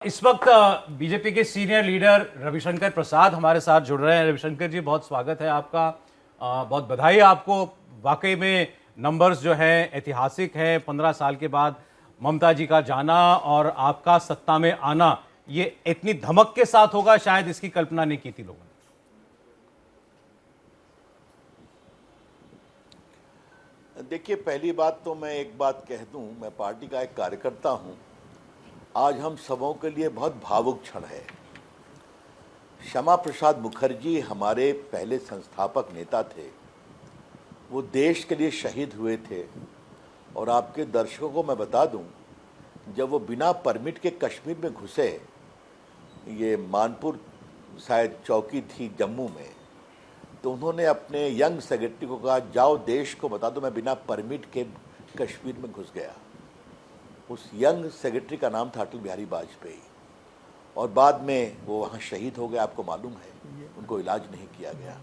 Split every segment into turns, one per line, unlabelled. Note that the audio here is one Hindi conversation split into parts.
इस वक्त बीजेपी के सीनियर लीडर रविशंकर प्रसाद हमारे साथ जुड़ रहे हैं। रविशंकर जी, बहुत स्वागत है आपका। बहुत बधाई आपको। वाकई में नंबर्स जो है ऐतिहासिक है। 15 साल के बाद ममता जी का जाना और आपका सत्ता में आना, ये इतनी धमक के साथ होगा, शायद इसकी कल्पना नहीं की थी लोगों ने।
देखिए, पहली बात तो मैं एक बात कह दूं, मैं पार्टी का एक कार्यकर्ता हूं। आज हम सबों के लिए बहुत भावुक क्षण है। श्यामा प्रसाद मुखर्जी हमारे पहले संस्थापक नेता थे। वो देश के लिए शहीद हुए थे। और आपके दर्शकों को मैं बता दूं, जब वो बिना परमिट के कश्मीर में घुसे, ये मानपुर शायद चौकी थी जम्मू में, तो उन्होंने अपने यंग सेक्रेटरी को कहा, जाओ देश को बता दो मैं बिना परमिट के कश्मीर में घुस गया। उस यंग सेक्रेटरी का नाम था अटल बिहारी वाजपेयी। और बाद में वो वहाँ शहीद हो गए। आपको मालूम है, उनको इलाज नहीं किया गया।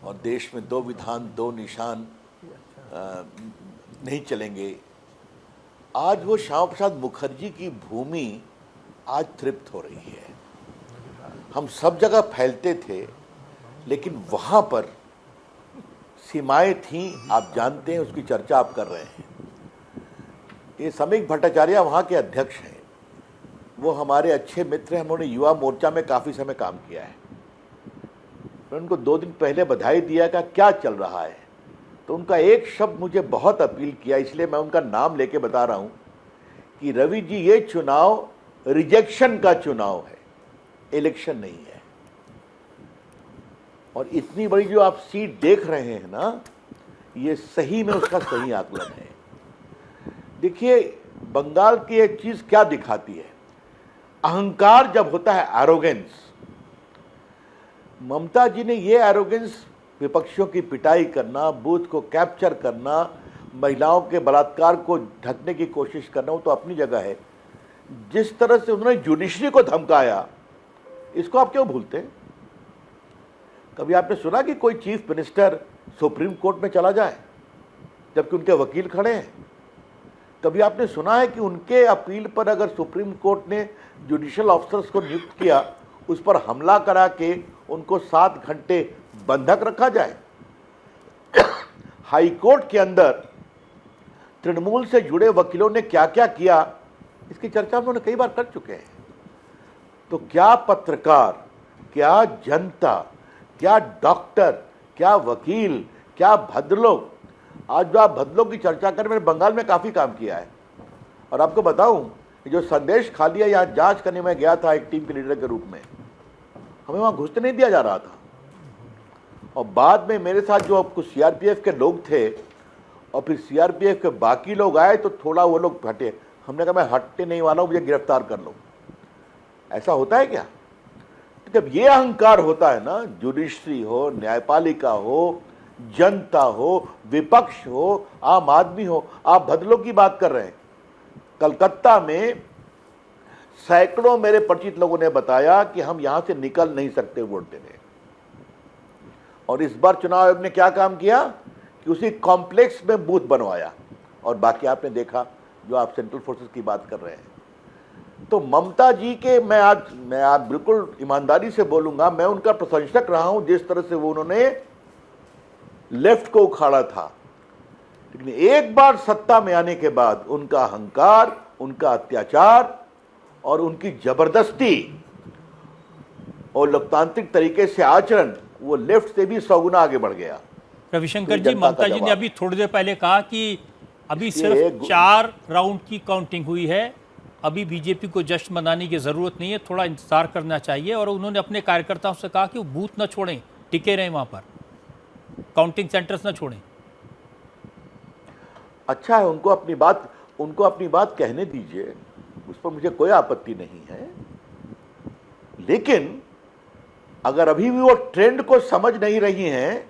और देश में दो विधान दो निशान नहीं चलेंगे। आज वो श्यामा प्रसाद मुखर्जी की भूमि आज तृप्त हो रही है। हम सब जगह फैलते थे, लेकिन वहाँ पर सीमाएं थीं। आप जानते हैं, उसकी चर्चा आप कर रहे हैं। ये समीक भट्टाचार्य वहाँ के अध्यक्ष हैं। वो हमारे अच्छे मित्र हैं। उन्होंने युवा मोर्चा में काफ़ी समय काम किया है। मैं उनको 2 दिन पहले बधाई दिया कि क्या चल रहा है, तो उनका एक शब्द मुझे बहुत अपील किया, इसलिए मैं उनका नाम लेके बता रहा हूँ कि रवि जी, ये चुनाव रिजेक्शन का चुनाव है, इलेक्शन नहीं है। और इतनी बड़ी जो आप सीट देख रहे हैं ना, ये सही में उसका सही आकलन है। देखिए, बंगाल की एक चीज क्या दिखाती है, अहंकार जब होता है, एरोगेंस। ममता जी ने ये एरोगेंस, विपक्षियों की पिटाई करना, बूथ को कैप्चर करना, महिलाओं के बलात्कार को ढकने की कोशिश करना, वो तो अपनी जगह है। जिस तरह से उन्होंने जुडिशरी को धमकाया, इसको आप क्यों भूलते हैं? कभी आपने सुना कि कोई चीफ मिनिस्टर सुप्रीम कोर्ट में चला जाए जबकि उनके वकील खड़े हैं? कभी आपने सुना है कि उनके अपील पर अगर सुप्रीम कोर्ट ने जुडिशियल ऑफिसर्स को नियुक्त किया, उस पर हमला करा के उनको 7 घंटे बंधक रखा जाए? हाई कोर्ट के अंदर तृणमूल से जुड़े वकीलों ने क्या क्या किया, इसकी चर्चा उन्होंने कई बार कर चुके हैं। तो क्या पत्रकार, क्या जनता, क्या डॉक्टर, क्या वकील, क्या भद्रलोक, आज जो आप भद्रलोक की चर्चा करें, मैंने बंगाल में काफ़ी काम किया है। और आपको बताऊं, जो संदेश खाली है, यहाँ जांच करने में गया था एक टीम के लीडर के रूप में, हमें वहाँ घुसने नहीं दिया जा रहा था। और बाद में मेरे साथ जो कुछ सीआरपीएफ के लोग थे, और फिर सीआरपीएफ के बाकी लोग आए, तो थोड़ा वो लोग हटे। हमने कहा, मैं हटने नहीं वाला हूँ, मुझे गिरफ्तार कर लो। ऐसा होता है क्या? तो जब ये अहंकार होता है ना, जुडिशरी हो, न्यायपालिका हो, जनता हो, विपक्ष हो, आम आदमी हो। आप भद्रलोक की बात कर रहे हैं। कलकत्ता में सैकड़ों मेरे परिचित लोगों ने बताया कि हम यहां से निकल नहीं सकते वोट देने। और इस बार चुनाव आयोग ने क्या काम किया कि उसी कॉम्प्लेक्स में बूथ बनवाया। और बाकी आपने देखा, जो आप सेंट्रल फोर्सेस की बात कर रहे हैं। तो ममता जी के मैं आज बिल्कुल ईमानदारी से बोलूंगा, मैं उनका प्रशंसक रहा हूं, जिस तरह से वो उन्होंने लेफ्ट को उखाड़ा था। लेकिन एक बार सत्ता में आने के बाद उनका अहंकार, उनका अत्याचार और उनकी जबरदस्ती और लोकतांत्रिक तरीके से आचरण, वो लेफ्ट से भी 100 गुना आगे बढ़ गया।
रविशंकर जी, ममता जी ने अभी थोड़ी देर पहले कहा कि अभी सिर्फ 4 राउंड की काउंटिंग हुई है, अभी बीजेपी को जश्न मनाने की जरूरत नहीं है, थोड़ा इंतजार करना चाहिए। और उन्होंने अपने कार्यकर्ताओं से कहा कि वो बूथ न छोड़ें, टिके रहें वहां पर, काउंटिंग सेंटर्स ना छोड़ें।
अच्छा है, उनको अपनी बात कहने दीजिए, उस पर मुझे कोई आपत्ति नहीं है। लेकिन अगर अभी भी वो ट्रेंड को समझ नहीं रही हैं,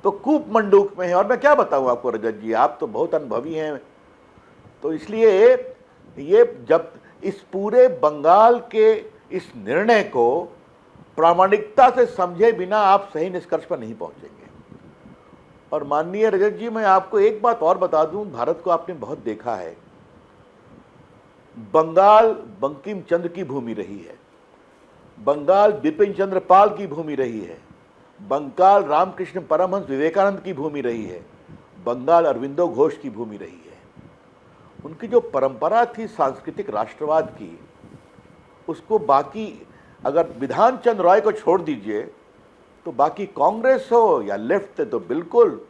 तो कूप मंडूक में है। और मैं क्या बताऊं आपको रजत जी, आप तो बहुत अनुभवी हैं। तो इसलिए ये जब इस पूरे बंगाल के इस निर्णय को प्रामाणिकता से समझे बिना आप सही निष्कर्ष पर नहीं पहुंचेंगे। और माननीय रजत जी, मैं आपको एक बात और बता दूं, भारत को आपने बहुत देखा है। बंगाल बंकिम चंद्र की भूमि रही है, बंगाल बिपिन चंद्र पाल की भूमि रही है, बंगाल रामकृष्ण परमहंस विवेकानंद की भूमि रही है, बंगाल अरविंदो घोष की भूमि रही है। उनकी जो परंपरा थी सांस्कृतिक राष्ट्रवाद की, उसको बाकी, अगर विधान चंद रॉय को छोड़ दीजिए तो बाकी कांग्रेस हो या लेफ्ट, तो बिल्कुल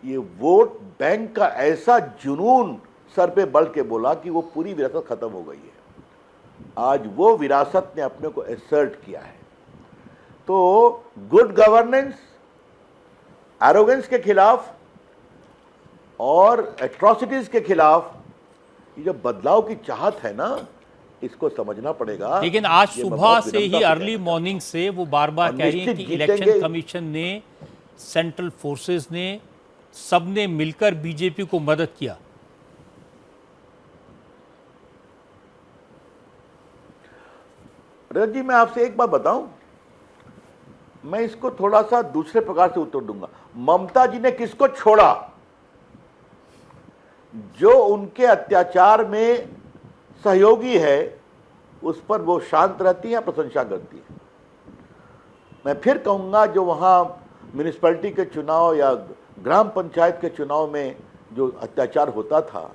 ये वोट बैंक का ऐसा जुनून सर पे बढ़ के बोला कि वो पूरी विरासत खत्म हो गई है। आज वो विरासत ने अपने को एसर्ट किया है। तो गुड गवर्नेंस, एरोगेंस के खिलाफ और एट्रोसिटीज के खिलाफ ये जो बदलाव की चाहत है ना, इसको समझना पड़ेगा।
लेकिन आज
ये मैं
सुबह
बहुत
से
विनम्रता
ही
से
अर्ली
कहना
मॉर्निंग से वो बार बार
और
कह रही हैं कि
निश्चित
इलेक्शन
जीतेंगे।
कमीशन ने, सेंट्रल फोर्सेस ने, सबने मिलकर बीजेपी को मदद किया।
रजत जी, मैं आपसे एक बात बताऊं, मैं इसको थोड़ा सा दूसरे प्रकार से उत्तर दूंगा। ममता जी ने किसको छोड़ा? जो उनके अत्याचार में सहयोगी है उस पर वो शांत रहती है, प्रशंसा करती है। मैं फिर कहूंगा, जो वहां म्यूनिसिपैलिटी के चुनाव या ग्राम पंचायत के चुनाव में जो अत्याचार होता था,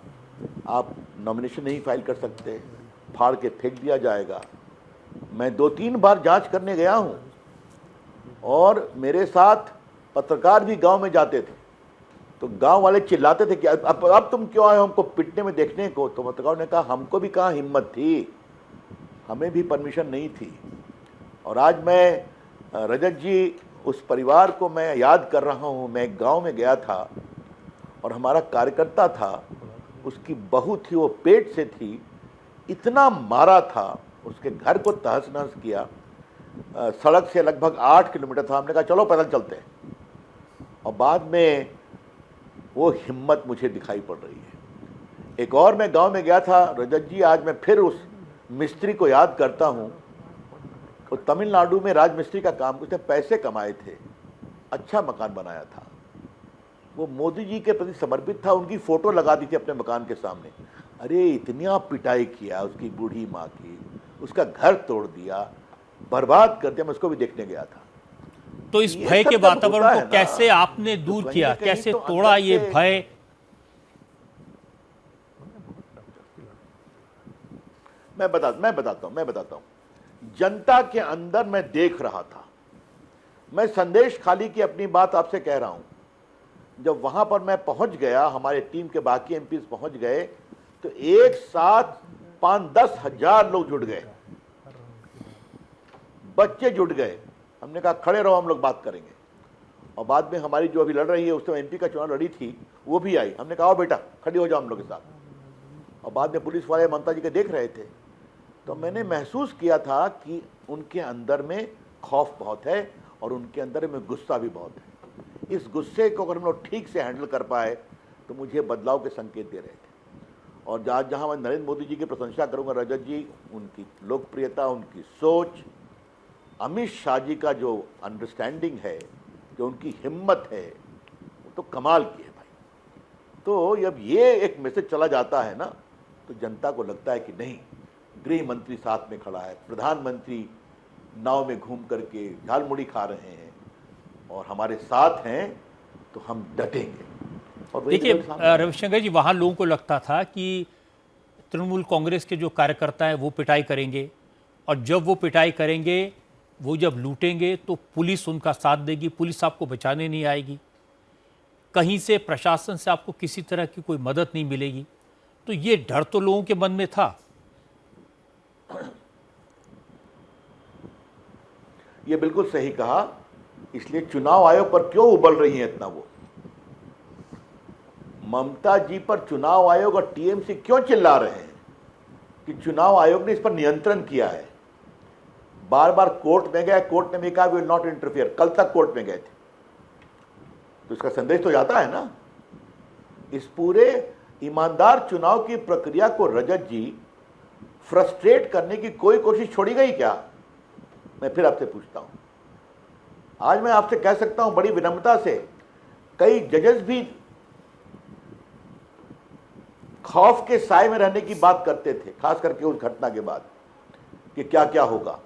आप नॉमिनेशन नहीं फाइल कर सकते, फाड़ के फेंक दिया जाएगा। मैं 2-3 बार जांच करने गया हूं और मेरे साथ पत्रकार भी गांव में जाते थे, तो गांव वाले चिल्लाते थे कि अब तुम क्यों आए हो हमको पिटने में देखने को? तो पत्रकारों ने कहा, हमको भी कहाँ हिम्मत थी, हमें भी परमिशन नहीं थी। और आज मैं, रजत जी, उस परिवार को मैं याद कर रहा हूँ। मैं एक गांव में गया था और हमारा कार्यकर्ता था, उसकी बहू थी, वो पेट से थी, इतना मारा था, उसके घर को तहस नहस किया। सड़क से लगभग 8 किलोमीटर था। हमने कहा चलो पैदल चलते हैं, और बाद में वो हिम्मत मुझे दिखाई पड़ रही है। एक और मैं गांव में गया था रजत जी, आज मैं फिर उस मिस्त्री को याद करता हूँ। वो तमिलनाडु में राजमिस्त्री का काम, उसने पैसे कमाए थे, अच्छा मकान बनाया था, वो मोदी जी के प्रति समर्पित था, उनकी फोटो लगा दी थी अपने मकान के सामने। अरे इतना पिटाई किया उसकी बूढ़ी माँ की, उसका घर तोड़ दिया, बर्बाद कर दिया। मैं उसको भी देखने गया था।
तो इस
ये
भय
सब
के
जब
वातावरण
होता
को
है ना,
कैसे आपने
तो
दूर
कहीं
किया,
ना कहीं
कैसे
तो
तोड़ा
अंदर
ये
से-
भय?
मैं बताता हूं। जनता के अंदर मैं देख रहा था। मैं संदेश खाली की अपनी बात आपसे कह रहा हूं। जब वहां पर मैं पहुंच गया, हमारे टीम के बाकी एमपीज पहुंच गए, तो एक साथ 5-10 हजार लोग जुट गए, बच्चे जुट गए। हमने कहा खड़े रहो, हम लोग बात करेंगे। और बाद में हमारी जो अभी लड़ रही है, उस समय एमपी का चुनाव लड़ी थी, वो भी आई। हमने कहा आओ बेटा, खड़ी हो जाओ हम लोग के साथ। और बाद में पुलिस वाले ममता जी के देख रहे थे, तो मैंने महसूस किया था कि उनके अंदर में खौफ बहुत है और उनके अंदर में गुस्सा भी बहुत है। इस गुस्से को अगर हम लोग ठीक से हैंडल कर पाए तो मुझे बदलाव के संकेत दे रहे थे। और जहाँ मैं नरेंद्र मोदी जी की प्रशंसा करूंगा रजत जी, उनकी लोकप्रियता, उनकी सोच, अमित शाह जी का जो अंडरस्टैंडिंग है, जो उनकी हिम्मत है, वो तो कमाल की है भाई। तो जब ये एक मैसेज चला जाता है ना, तो जनता को लगता है कि नहीं, गृह मंत्री साथ में खड़ा है, प्रधानमंत्री नाव में घूम करके झालमुड़ी खा रहे हैं और हमारे साथ हैं, तो हम डटेंगे। और वही
देखिए
रिजल्ट सामने आया।
रविशंकर जी, वहाँ लोगों को लगता था कि तृणमूल कांग्रेस के जो कार्यकर्ता हैं वो पिटाई करेंगे, और जब वो पिटाई करेंगे, वो जब लूटेंगे, तो पुलिस उनका साथ देगी, पुलिस आपको बचाने नहीं आएगी, कहीं से प्रशासन से आपको किसी तरह की कोई मदद नहीं मिलेगी। तो ये डर तो लोगों के मन में था।
ये बिल्कुल सही कहा। इसलिए चुनाव आयोग पर क्यों उबल रही है इतना वो? ममता जी पर चुनाव आयोग और टीएमसी क्यों चिल्ला रहे हैं कि चुनाव आयोग ने इस पर नियंत्रण किया है? बार बार कोर्ट में गए, कोर्ट ने भी कहा वी विल नॉट इंटरफियर, कल तक कोर्ट में गए थे। तो इसका संदेश तो जाता है ना। इस पूरे ईमानदार चुनाव की प्रक्रिया को रजत जी फ्रस्ट्रेट करने की कोई कोशिश छोड़ी गई क्या? मैं फिर आपसे पूछता हूं। आज मैं आपसे कह सकता हूं बड़ी विनम्रता से, कई जजेस भी खौफ के साए में रहने की बात करते थे, खास करके उस घटना के बाद कि क्या क्या होगा।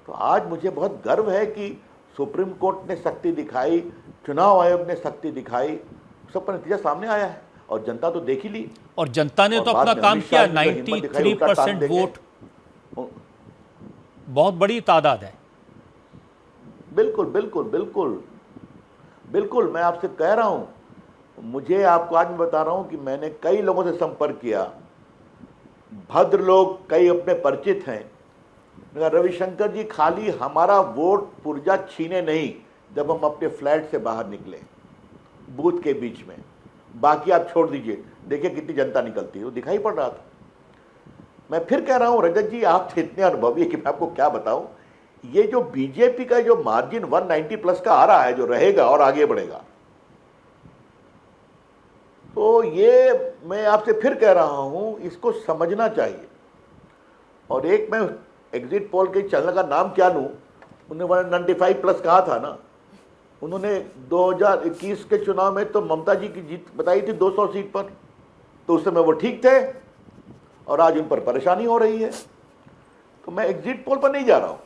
तो आज मुझे बहुत गर्व है कि सुप्रीम कोर्ट ने सख्ती दिखाई, चुनाव आयोग ने सख्ती दिखाई, सबका नतीजा सामने आया है और जनता तो देख ही ली।
और जनता ने
और
तो
बाद
अपना
में
काम
अमित शाह
किया।
ने जो हिम्मत दिखाई, उल्टा टांग
93%
देंगे।
वोट बहुत बड़ी तादाद है।
बिल्कुल बिल्कुल बिल्कुल बिल्कुल, मैं आपसे कह रहा हूं, मुझे आपको आज मैं बता रहा हूं कि मैंने कई लोगों से संपर्क किया, भद्र लोग कई अपने परिचित हैं। मैंने कहा रविशंकर जी, खाली हमारा वोट पुर्जा छीने नहीं जब हम अपने फ्लैट से बाहर निकले बूथ के बीच में, बाकी आप छोड़ दीजिए, देखिए कितनी जनता निकलती है। वो दिखाई पड़ रहा था। मैं फिर कह रहा हूं रजत जी, आप इतने अनुभवी है कि मैं आपको क्या बताऊं, ये जो बीजेपी का जो मार्जिन 190 प्लस का आ रहा है, जो रहेगा और आगे बढ़ेगा, तो ये मैं आपसे फिर कह रहा हूं, इसको समझना चाहिए। और एक मैं एग्जिट पोल के चैनल का नाम क्या लूं, उन्होंने 195 प्लस कहा था ना। उन्होंने 2021 के चुनाव में तो ममता जी की जीत बताई थी 200 सीट पर, तो उस समय वो ठीक थे और आज उन पर परेशानी हो रही है। तो मैं एग्जिट पोल पर नहीं जा रहा हूं,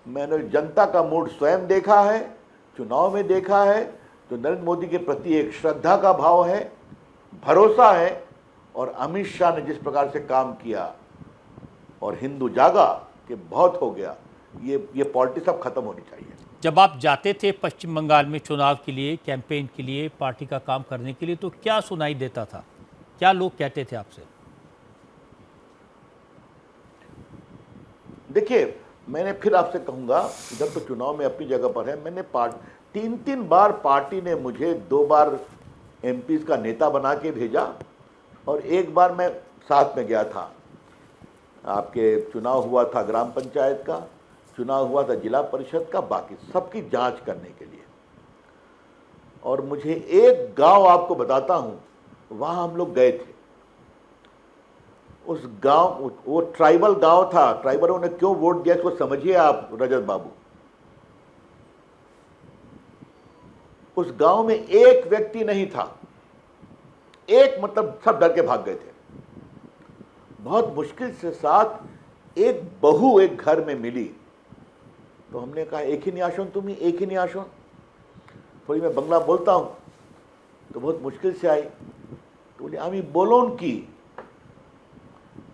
मैंने जनता का मूड स्वयं देखा है, चुनाव में देखा है। तो नरेंद्र मोदी के प्रति एक श्रद्धा का भाव है, भरोसा है, और अमित शाह ने जिस प्रकार से काम किया और हिंदू जागा कि बहुत हो गया, ये पॉलिटिक्स अब खत्म होनी चाहिए।
जब आप जाते थे पश्चिम बंगाल में चुनाव के लिए, कैंपेन के लिए, पार्टी का काम करने के लिए, तो क्या सुनाई देता था? क्या लोग कहते थे आपसे?
देखिए, मैंने फिर आपसे कहूंगा, इधर तो चुनाव में अपनी जगह पर है, मैंने 3 बार पार्टी ने मुझे 2 बार एमपीज का नेता बना के भेजा और 1 बार मैं साथ में गया था। आपके चुनाव हुआ था ग्राम पंचायत का, चुनाव हुआ था जिला परिषद का, बाकी सबकी जांच करने के लिए। और मुझे एक गांव आपको बताता हूं, वहां हम लोग गए थे। उस गांव, वो ट्राइबल गांव था, ट्राइबलों ने क्यों वोट दिया इसको समझिए आप रजत बाबू। उस गांव में एक व्यक्ति नहीं था, एक मतलब सब डर के भाग गए थे। बहुत मुश्किल से साथ एक बहू एक घर में मिली, तो हमने कहा एक ही नियाशोन तुम्ही, एक ही नियाशोन। थोड़ी मैं बंगला बोलता हूं, तो बहुत मुश्किल से आई, तो बोली आमी बोलोन की।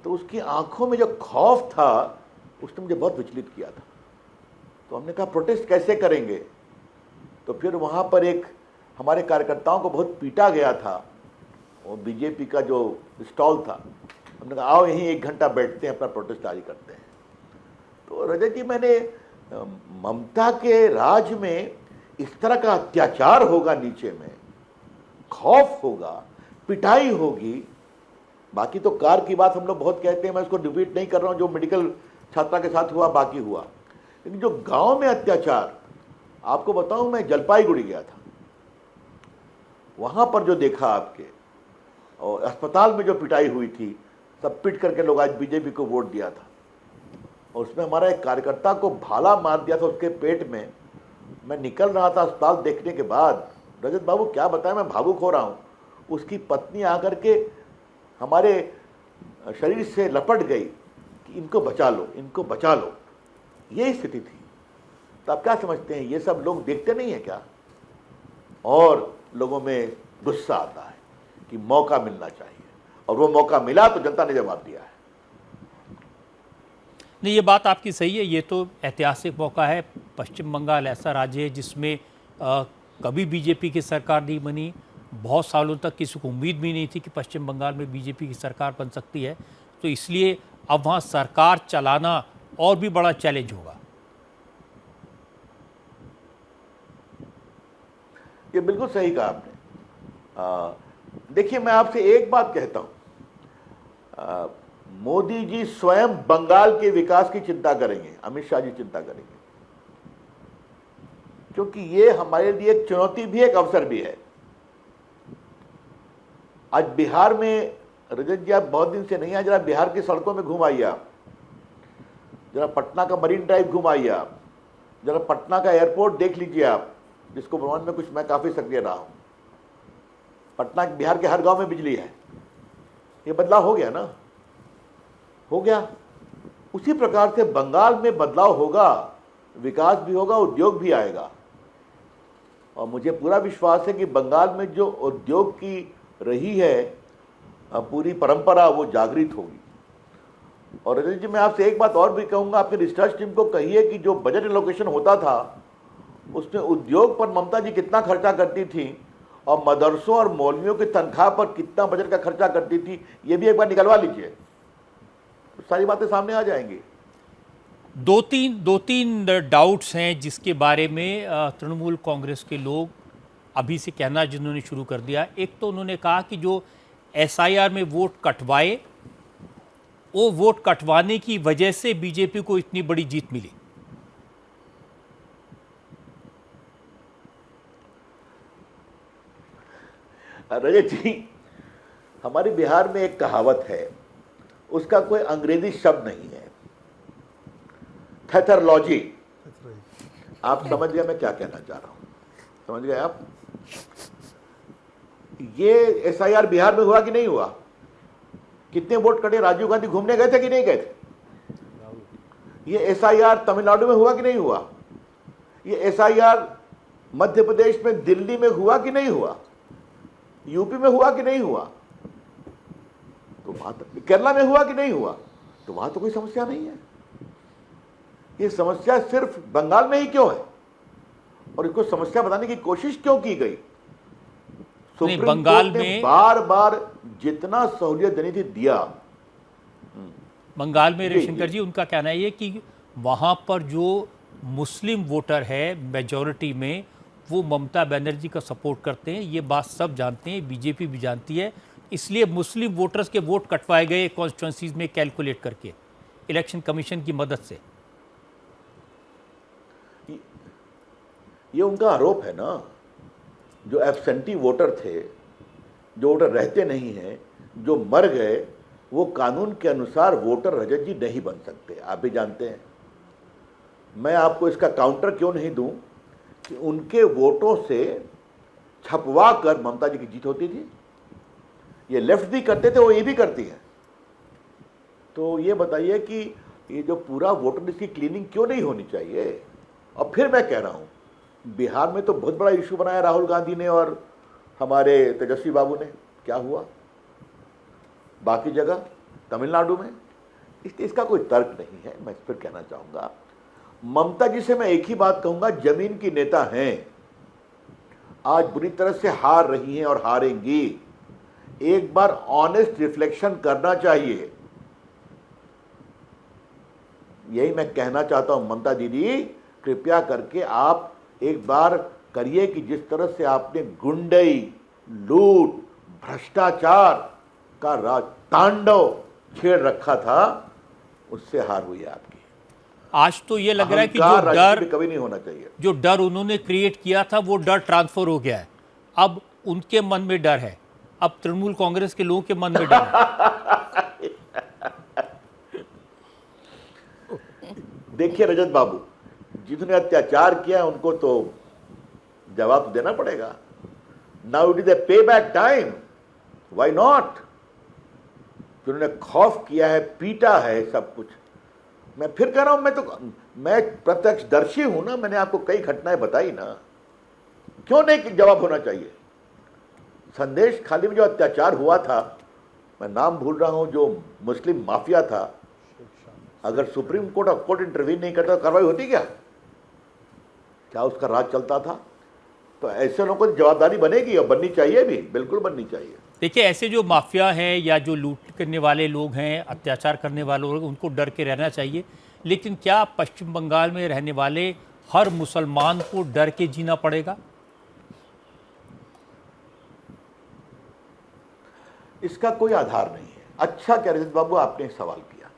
तो उसकी आंखों में जो खौफ था उसने मुझे बहुत विचलित किया था। तो हमने कहा प्रोटेस्ट कैसे करेंगे। तो फिर वहाँ पर एक हमारे कार्यकर्ताओं को बहुत पीटा गया था, वो बीजेपी का जो स्टॉल था। हमने कहा आओ यहीं 1 घंटा बैठते हैं, अपना प्रोटेस्ट जारी करते हैं। तो रजत जी, मैंने ममता के राज में इस तरह का अत्याचार होगा, नीचे में खौफ होगा, पिटाई होगी। बाकी तो कार की बात हम लोग बहुत कहते हैं, मैं उसको रिपीट नहीं कर रहा हूँ, जो मेडिकल छात्रा के साथ हुआ बाकी हुआ। लेकिन जो गांव में अत्याचार, आपको बताऊं, मैं जलपाईगुड़ी गया था, वहां पर जो देखा आपके, और अस्पताल में जो पिटाई हुई थी, सब पिट करके लोग आज बीजेपी को वोट दिया था। और उसमें हमारा एक कार्यकर्ता को भाला मार दिया था उसके पेट में। मैं निकल रहा था अस्पताल देखने के बाद, रजत बाबू क्या बताएं, मैं भावुक हो रहा हूं। उसकी पत्नी आकर के हमारे शरीर से लपट गई कि इनको बचा लो, इनको बचा लो। ये स्थिति थी। तो आप क्या समझते हैं, ये सब लोग देखते नहीं है क्या? और लोगों में गुस्सा आता है कि मौका मिलना चाहिए, और वो मौका मिला तो जनता ने जवाब दिया है।
नहीं, ये बात आपकी सही है। ये तो ऐतिहासिक मौका है। पश्चिम बंगाल ऐसा राज्य है जिसमें कभी बीजेपी की सरकार नहीं बनी। बहुत सालों तक किसी को उम्मीद भी नहीं थी कि पश्चिम बंगाल में बीजेपी की सरकार बन सकती है। तो इसलिए अब वहाँ सरकार चलाना और भी बड़ा चैलेंज होगा।
ये बिल्कुल सही कहा आपने। देखिए, मैं आपसे एक बात कहता हूं, मोदी जी स्वयं बंगाल के विकास की चिंता करेंगे, अमित शाह जी चिंता करेंगे, क्योंकि ये हमारे लिए एक चुनौती भी, एक अवसर भी है। आज बिहार में, रजत जी आप बहुत दिन से नहीं आए, जरा बिहार की सड़कों में घूम आइए आप, जरा पटना का मरीन ड्राइव घूम आइए आप, जरा पटना का एयरपोर्ट देख लीजिए आप, जिसको भ्रमण में कुछ मैं काफी सक्रिय रहा हूं। पटना, बिहार के हर गांव में बिजली है। ये बदलाव हो गया ना, हो गया। उसी प्रकार से बंगाल में बदलाव होगा, विकास भी होगा, उद्योग भी आएगा। और मुझे पूरा विश्वास है कि बंगाल में जो उद्योग की रही है पूरी परंपरा, वो जागृत होगी। और रजत जी, मैं आपसे एक बात और भी कहूंगा, आपकी रिसर्च टीम को कहिए कि जो बजट एलोकेशन होता था उसमें उद्योग पर ममता जी कितना खर्चा करती थी और मदरसों और मौलवियों की तनख्वाह पर कितना बजट का खर्चा करती थी, ये भी एक बार निकलवा लीजिए, तो सारी बातें सामने आ जाएंगी।
दो तीन डाउट्स हैं जिसके बारे में तृणमूल कांग्रेस के लोग अभी से कहना जिन्होंने शुरू कर दिया। एक तो उन्होंने कहा कि जो एसआईआर में वोट कटवाए, वो वोट कटवाने की वजह से बीजेपी को इतनी बड़ी जीत मिली।
रजत जी, हमारे बिहार में एक कहावत है, उसका कोई अंग्रेजी शब्द नहीं है, थेथरलॉजी। आप समझ गए मैं क्या कहना चाह रहा हूं, समझ गए आप? ये एसआईआर बिहार में हुआ कि नहीं हुआ? कितने वोट कटे? राजीव गांधी घूमने गए थे कि नहीं गए थे? ये एसआईआर तमिलनाडु में हुआ कि नहीं हुआ? ये एसआईआर मध्य प्रदेश में, दिल्ली में हुआ कि नहीं हुआ? यूपी में हुआ कि नहीं हुआ? तो वहां तक केरला में हुआ कि नहीं हुआ? तो वहां तो कोई समस्या नहीं है। ये समस्या सिर्फ बंगाल में ही क्यों है और इसको समस्या बताने की कोशिश क्यों की गई? सुप्रीम
बंगाल
कोर्ट ने
में
बार बार जितना सहूलियत देनी थी दिया।
बंगाल में रविशंकर जी, उनका कहना है ये कि वहाँ पर जो मुस्लिम वोटर है मेजॉरिटी में, वो ममता बनर्जी का सपोर्ट करते हैं। ये बात सब जानते हैं, बीजेपी भी जानती है। इसलिए मुस्लिम वोटर्स के वोट कटवाए गए कॉन्स्टिट्यूंसीज में कैलकुलेट करके इलेक्शन कमीशन की मदद से।
ये उनका आरोप है ना। जो एब्सेंटी वोटर थे, जो वोटर रहते नहीं हैं, जो मर गए, वो कानून के अनुसार वोटर रजत जी नहीं बन सकते, आप भी जानते हैं। मैं आपको इसका काउंटर क्यों नहीं दूं कि उनके वोटों से छपवा कर ममता जी की जीत होती थी। ये लेफ्ट भी करते थे, वो ये भी करती है। तो ये बताइए कि ये जो पूरा वोटर लिस्ट की क्लीनिंग क्यों नहीं होनी चाहिए? और फिर मैं कह रहा हूं, बिहार में तो बहुत बड़ा इशू बनाया राहुल गांधी ने और हमारे तेजस्वी बाबू ने, क्या हुआ? बाकी जगह तमिलनाडु में इसका कोई तर्क नहीं है। मैं फिर कहना चाहूंगा, ममता जी से मैं एक ही बात कहूंगा, जमीन की नेता हैं, आज बुरी तरह से हार रही हैं और हारेंगी। एक बार ऑनेस्ट रिफ्लेक्शन करना चाहिए, यही मैं कहना चाहता हूं। ममता दीदी, कृपया करके आप एक बार करिए कि जिस तरह से आपने गुंडई, लूट, भ्रष्टाचार का राज तांडव छेड़ रखा था, उससे हार हुई है आपकी।
आज तो ये लग रहा है कि जो
अहंकार
डर
राजनीति में कभी नहीं होना चाहिए।
जो डर उन्होंने क्रिएट किया था, वो डर ट्रांसफर हो गया है। अब उनके मन में डर है, अब तृणमूल कांग्रेस के लोगों के मन में डर है।
देखिए रजत बाबू, जिन्होंने अत्याचार किया है उनको तो जवाब देना पड़ेगा। नाउ इट इज ए पे बैक टाइम, व्हाई नॉट? जिन्होंने खौफ किया है, पीटा है, सब कुछ। मैं फिर कह रहा हूं, मैं प्रत्यक्षदर्शी हूं ना, मैंने आपको कई घटनाएं बताई ना। क्यों नहीं जवाब होना चाहिए? संदेश खाली में जो अत्याचार हुआ था, मैं नाम भूल रहा हूं, जो मुस्लिम माफिया था, अगर supreme court of court intervene नहीं करता तो कार्रवाई होती क्या उसका राज चलता था? तो ऐसे लोगों की जवाबदारी बनेगी और बननी चाहिए भी, बिल्कुल बननी चाहिए।
देखिए, ऐसे जो माफिया हैं या जो लूट करने वाले लोग हैं, अत्याचार करने वाले लोग, उनको डर के रहना चाहिए। लेकिन क्या पश्चिम बंगाल में रहने वाले हर मुसलमान को डर के जीना पड़ेगा?
इसका कोई आधार नहीं है। अच्छा क्या रजत बाबू, आपने एक सवाल किया,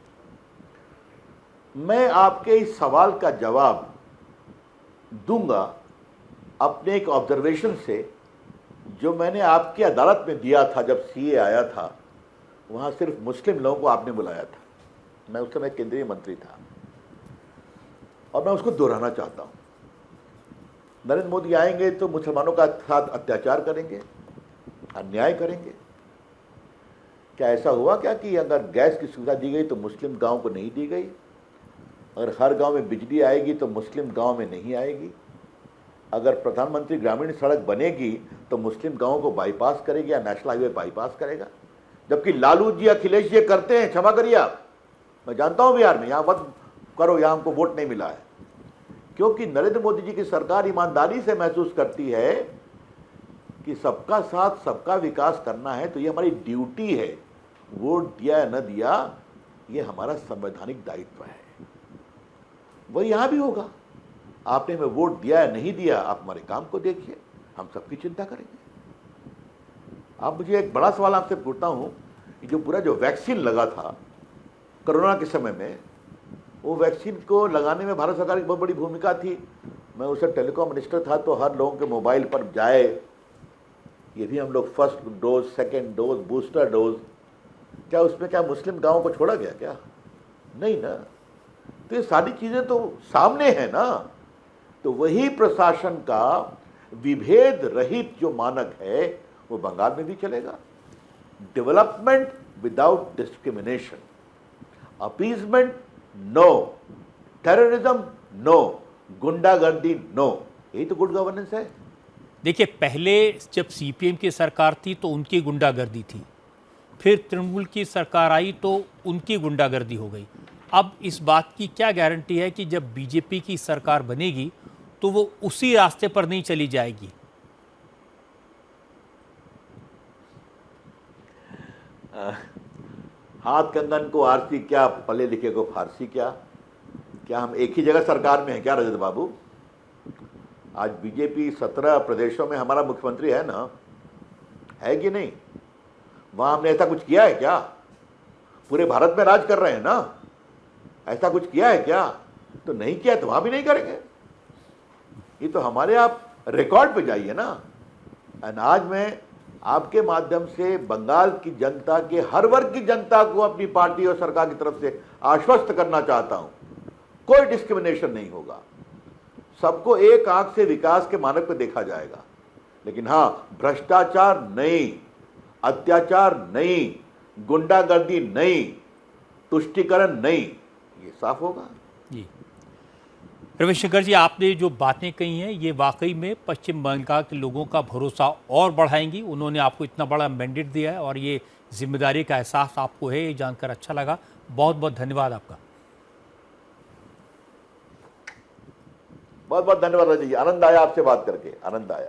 मैं आपके इस सवाल का जवाब दूंगा अपने एक ऑब्जर्वेशन से, जो मैंने आपकी अदालत में दिया था जब सीए आया था। वहां सिर्फ मुस्लिम लोगों को आपने बुलाया था, मैं उस समय केंद्रीय मंत्री था, और मैं उसको दोहराना चाहता हूं। नरेंद्र मोदी आएंगे तो मुसलमानों का साथ अत्याचार करेंगे, अन्याय करेंगे। क्या ऐसा हुआ क्या कि अगर गैस की सुविधा दी गई तो मुस्लिम गांव को नहीं दी गई? अगर हर गांव में बिजली आएगी तो मुस्लिम गांव में नहीं आएगी? अगर प्रधानमंत्री ग्रामीण सड़क बनेगी तो मुस्लिम गांवों को बाईपास करेगी या नेशनल हाईवे बाईपास करेगा? जबकि लालू जी, अखिलेश जी करते हैं। क्षमा करिए आप, मैं जानता हूं बिहार में, यहां मत करो, यहां हमको वोट नहीं मिला है, क्योंकि नरेंद्र मोदी जी की सरकार ईमानदारी से महसूस करती है कि सबका साथ सबका विकास करना है, तो ये हमारी ड्यूटी है। वोट दिया या न दिया, ये हमारा संवैधानिक दायित्व है। वही यहां भी होगा। आपने हमें वोट दिया या नहीं दिया, आप हमारे काम को देखिए, हम सबकी चिंता करेंगे। आप मुझे एक बड़ा सवाल आपसे पूछता हूं, जो पूरा जो वैक्सीन लगा था कोरोना के समय में, वो वैक्सीन को लगाने में भारत सरकार की बहुत बड़ी भूमिका थी। मैं उस वक्त टेलीकॉम मिनिस्टर था, तो हर लोगों के मोबाइल पर जाए, ये भी हम लोग first dose, second dose, booster dose, क्या उसमें क्या मुस्लिम गांवों को छोड़ा गया क्या? नहीं ना। तो ये सारी चीजें तो सामने है ना। तो वही प्रशासन का विभेद रहित जो मानक है वो बंगाल में भी चलेगा। Development without discrimination, appeasement no, terrorism no, गुंडागर्दी नो, यही तो गुड गवर्नेंस है।
देखिए, पहले जब सीपीएम की सरकार थी तो उनकी गुंडागर्दी थी, फिर तृणमूल की सरकार आई तो उनकी गुंडागर्दी हो गई। अब इस बात की क्या गारंटी है कि जब बीजेपी की सरकार बनेगी तो वो उसी रास्ते पर नहीं चली जाएगी?
हाथ कंगन को आरती क्या, पढ़े लिखे को फारसी क्या? क्या हम एक ही जगह सरकार में हैं क्या रजत बाबू? आज बीजेपी 17 प्रदेशों में हमारा मुख्यमंत्री है ना, है कि नहीं? वहां हमने ऐसा कुछ किया है क्या? पूरे भारत में राज कर रहे हैं ना, ऐसा कुछ किया है क्या? तो नहीं किया तो वहां भी नहीं करेंगे। ये तो हमारे, आप रिकॉर्ड पे जाइए ना। एंड आज मैं आपके माध्यम से बंगाल की जनता के, हर वर्ग की जनता को अपनी पार्टी और सरकार की तरफ से आश्वस्त करना चाहता हूं, कोई डिस्क्रिमिनेशन नहीं होगा। सबको एक आंख से विकास के मानक पे देखा जाएगा, लेकिन हां, भ्रष्टाचार नहीं, अत्याचार नहीं, गुंडागर्दी नहीं, तुष्टीकरण नहीं, ये साफ होगा।
जी रविशंकर जी, आपने जो बातें कही हैं ये वाकई में पश्चिम बंगाल के लोगों का भरोसा और बढ़ाएंगी। उन्होंने आपको इतना बड़ा मैंडेट दिया है और ये जिम्मेदारी का एहसास आपको है, ये जानकर अच्छा लगा। बहुत बहुत धन्यवाद आपका।
बहुत बहुत धन्यवाद राजेश जी, आनंद आया आपसे बात करके, आनंद आया।